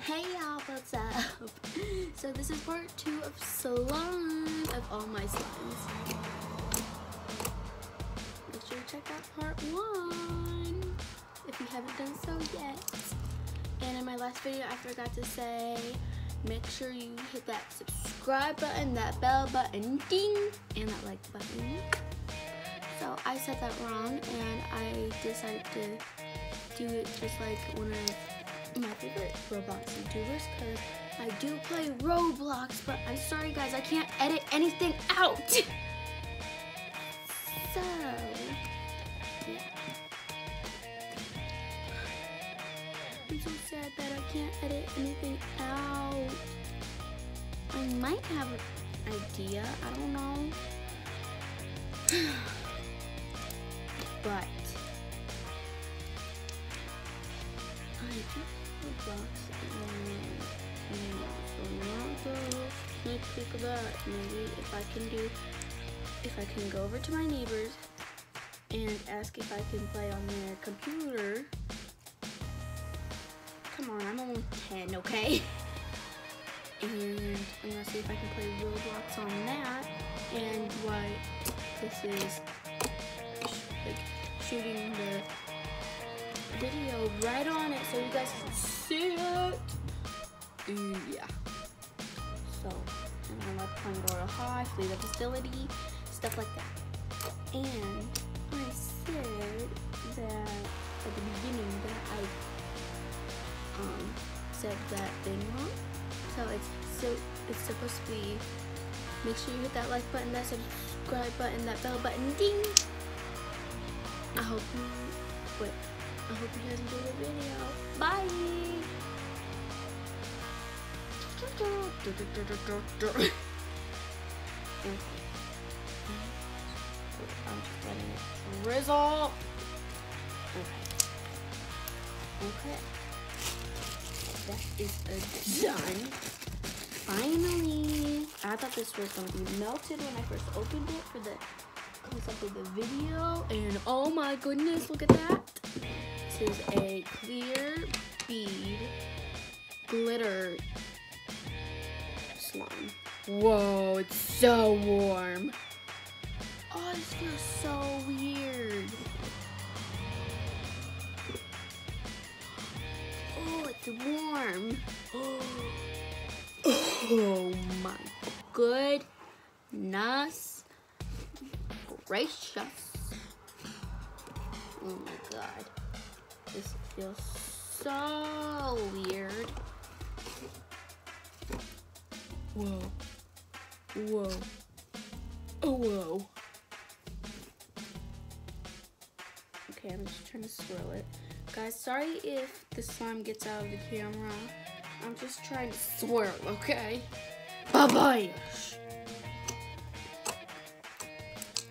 Hey y'all, what's up? So this is part 2 of slime, of all my slimes. Make sure to check out part 1 if you haven't done so yet. And in my last video I forgot to say, make sure you hit that subscribe button, that bell button, ding, and that like button. So I said that wrong and I decided to do it just like one of my favorite Roblox YouTubers, because I do play Roblox, but I'm sorry guys, I can't edit anything out. So, yeah. I'm so sad that I can't edit anything out. I might have an idea, I don't know. But I do Roblox and so sneak peek of that. Maybe if I can go over to my neighbors and ask if I can play on their computer. Come on, I'm only 10, okay? And I'm gonna see if I can play Roblox on that. And why this is like shooting the video right on it so you guys can see it. Yeah. So, and I love playing Royal High, flee the facility, stuff like that. And I said that at the beginning that I said that thing wrong. So it's supposed to be, make sure you hit that like button, that subscribe button, that bell button, ding. I hope you guys enjoyed the video. Bye! I'm just letting it drizzle. Okay. That is done. Finally. I thought this was going to be melted when I first opened it for the concept of the video. And oh my goodness, look at that. This is a clear bead glitter slime. Whoa, it's so warm. Oh, this feels so weird. Oh, it's warm. Oh my goodness gracious. Oh my god. This feels so weird. Whoa. Whoa. Oh, whoa. Okay, I'm just trying to swirl it. Guys, sorry if the slime gets out of the camera. I'm just trying to swirl, okay? Bye-bye.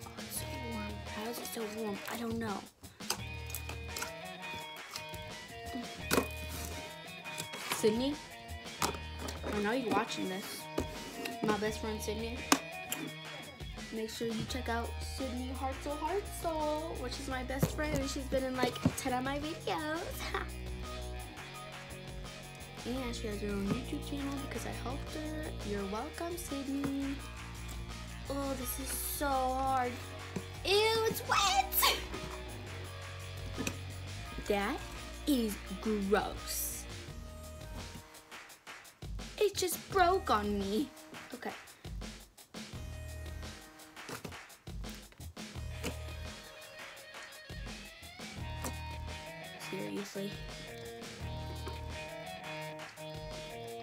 Oh, it's so warm. How is it so warm? I don't know. Sydney, I know you're watching this. My best friend Sydney. Make sure you check out Sydney Hartzell, which is my best friend. She's been in like 10 of my videos. And she has her own YouTube channel because I helped her. You're welcome, Sydney. Oh, this is so hard. Ew, it's wet. That is gross. It just broke on me. Okay. Seriously.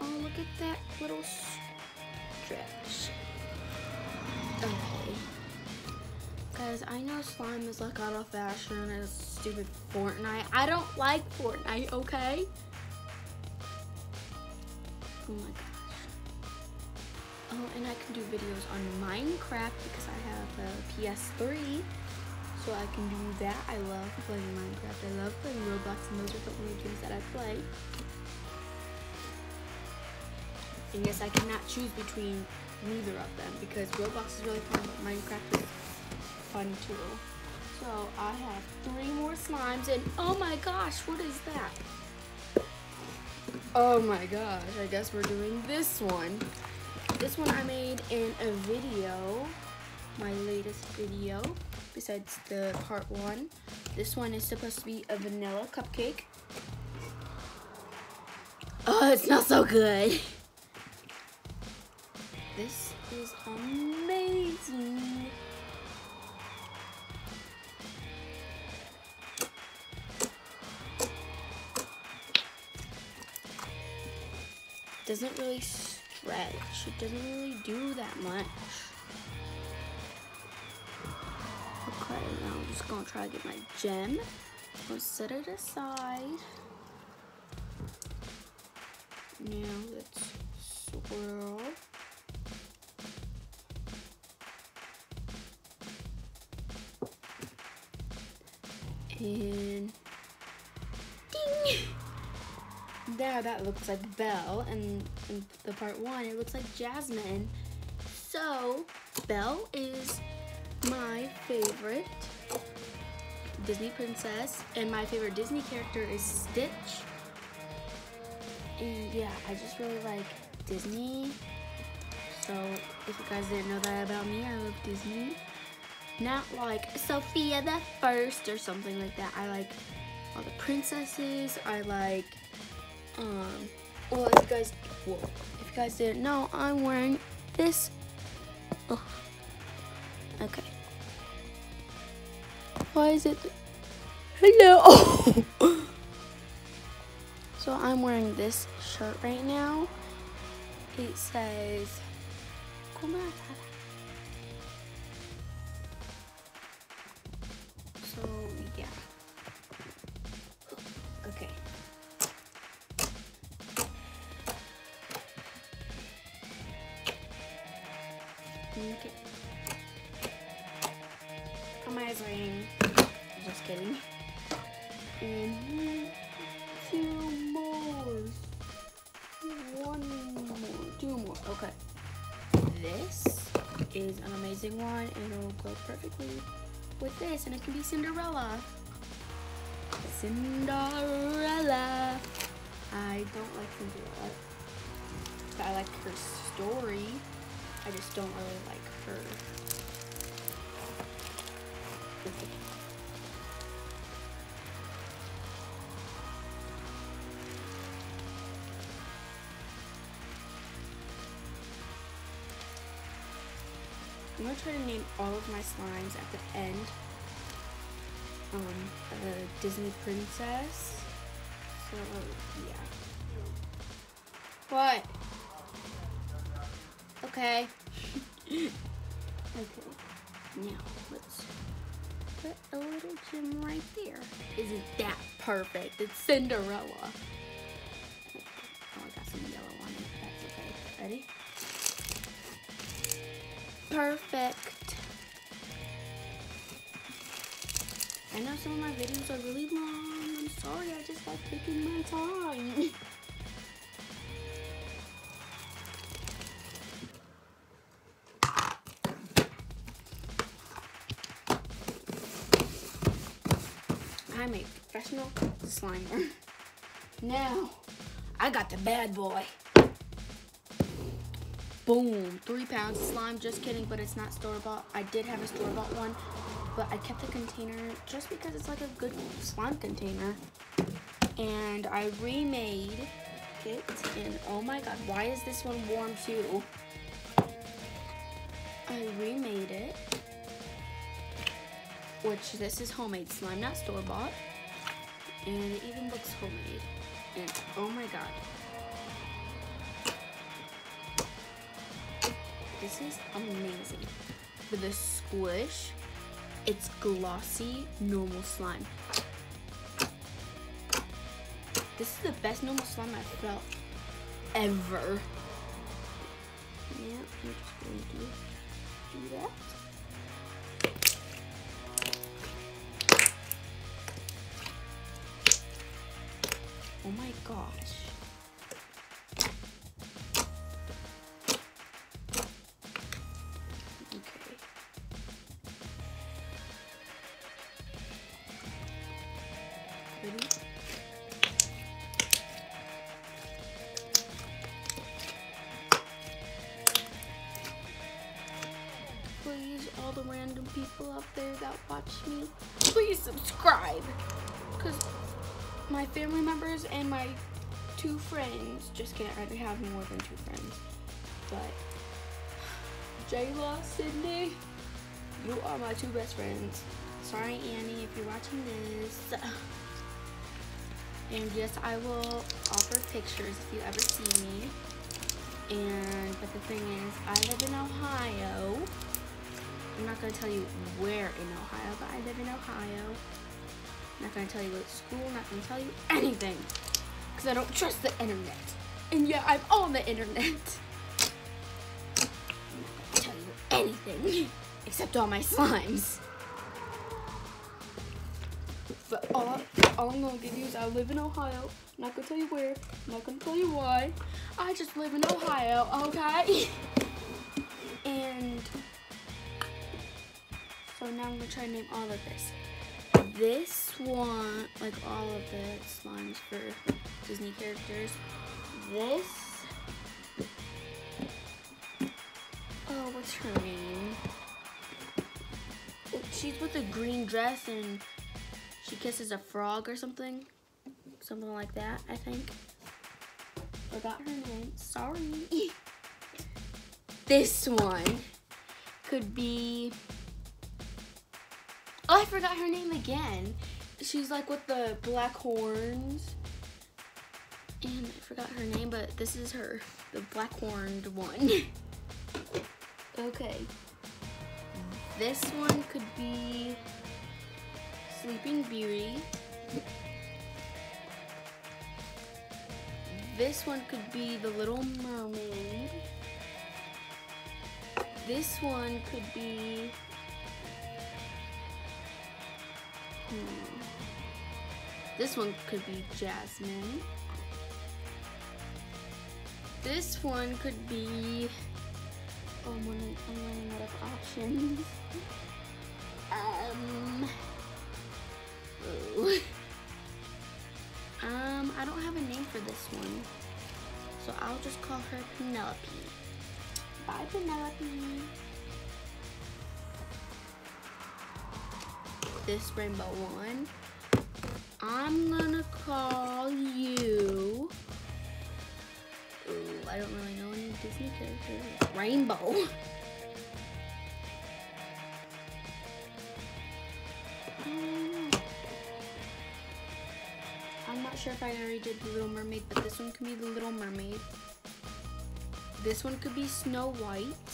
Oh, look at that little stretch. Okay. Guys, I know slime is like out of fashion and it's stupid Fortnite. I don't like Fortnite, okay? Oh my gosh. Oh, and I can do videos on Minecraft because I have a PS3. So I can do that. I love playing Minecraft. I love playing Roblox, and those are the only games that I play. And yes, I cannot choose between neither of them because Roblox is really fun, but Minecraft is fun too. So I have 3 more slimes, and oh my gosh, what is that? Oh my gosh, I guess we're doing this one. This one I made in a video, my latest video, besides the part 1. This one is supposed to be a vanilla cupcake. Oh, it smells so good. This is amazing. Doesn't really stretch. It doesn't really do that much. Okay, now I'm just gonna try to get my gem. I'm gonna set it aside. Now let's swirl. And ding! Now that looks like Belle, and in the part 1 it looks like Jasmine. So Belle is my favorite Disney princess, and my favorite Disney character is Stitch. And yeah, I just really like Disney. So if you guys didn't know that about me, I love Disney. Not like Sophia the First or something like that. I like all the princesses. I like well, if you guys didn't know, I'm wearing this. Oh. Okay. Why is it? Hello. So I'm wearing this shirt right now. It says, so yeah. Okay. Okay. I'm ring. Just kidding. And two more. One more. Two more. Okay. This is an amazing one, and it'll go perfectly with this, and it can be Cinderella. Cinderella. I don't like Cinderella. But I like her story. I just don't really like her. I'm gonna try to name all of my slimes at the end. Disney princess. So yeah. What? Okay. Okay. Now let's put a little gem right there. Isn't that perfect? It's Cinderella. Oh, I got some yellow on it. That's okay. Ready? Perfect. I know some of my videos are really long. I'm sorry, I just like taking my time. I'm a professional slimer. Now, I got the bad boy. Boom, 3 pounds of slime. Just kidding, but it's not store-bought. I did have a store-bought one, but I kept the container just because it's like a good slime container. And I remade it, and oh my god, why is this one warm too? I remade it, which this is homemade slime, not store-bought, and it even looks homemade. And oh my god, this is amazing. With the squish, it's glossy normal slime. This is the best normal slime I've felt ever. Yeah, I'm just going to do that. Oh my gosh. Okay. Ready? random people out there that watch me, please subscribe. Because my family members and my 2 friends, just kidding, I have more than 2 friends, but Jayla, Sydney, you are my 2 best friends. Sorry, Annie, if you're watching this. And yes, I will offer pictures if you ever see me. But the thing is, I live in Ohio. I'm not going to tell you where in Ohio, but I live in Ohio. I'm not going to tell you what school, I'm not going to tell you anything. Because I don't trust the internet. And yeah, I'm on the internet. I'm not going to tell you anything. Except all my slimes. But all I'm going to give you is I live in Ohio. I'm not going to tell you where. I'm not going to tell you why. I just live in Ohio, okay? And so now I'm going to try to name all of this. This one, like all of the slimes for Disney characters. This. Oh, what's her name? She's with a green dress and she kisses a frog or something. Something like that, I think. Forgot her name. Sorry. This one could be... Oh, I forgot her name again. She's like with the black horns. And I forgot her name, but this is her. The black horned one. Okay. This one could be Sleeping Beauty. This one could be The Little Mermaid. This one could be... This one could be Jasmine. This one could be... Oh, I'm running out of options. I don't have a name for this one, so I'll just call her Penelope. Bye, Penelope. This rainbow one, I'm gonna call you... Ooh, I don't really know any Disney characters. Rainbow. I'm not sure if I already did The Little Mermaid, but this one could be The Little Mermaid. This one could be Snow White.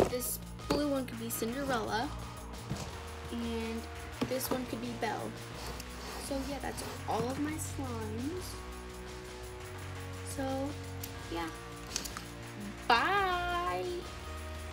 This blue one could be Cinderella. And this one could be Belle. So yeah, that's all of my slimes. So, yeah.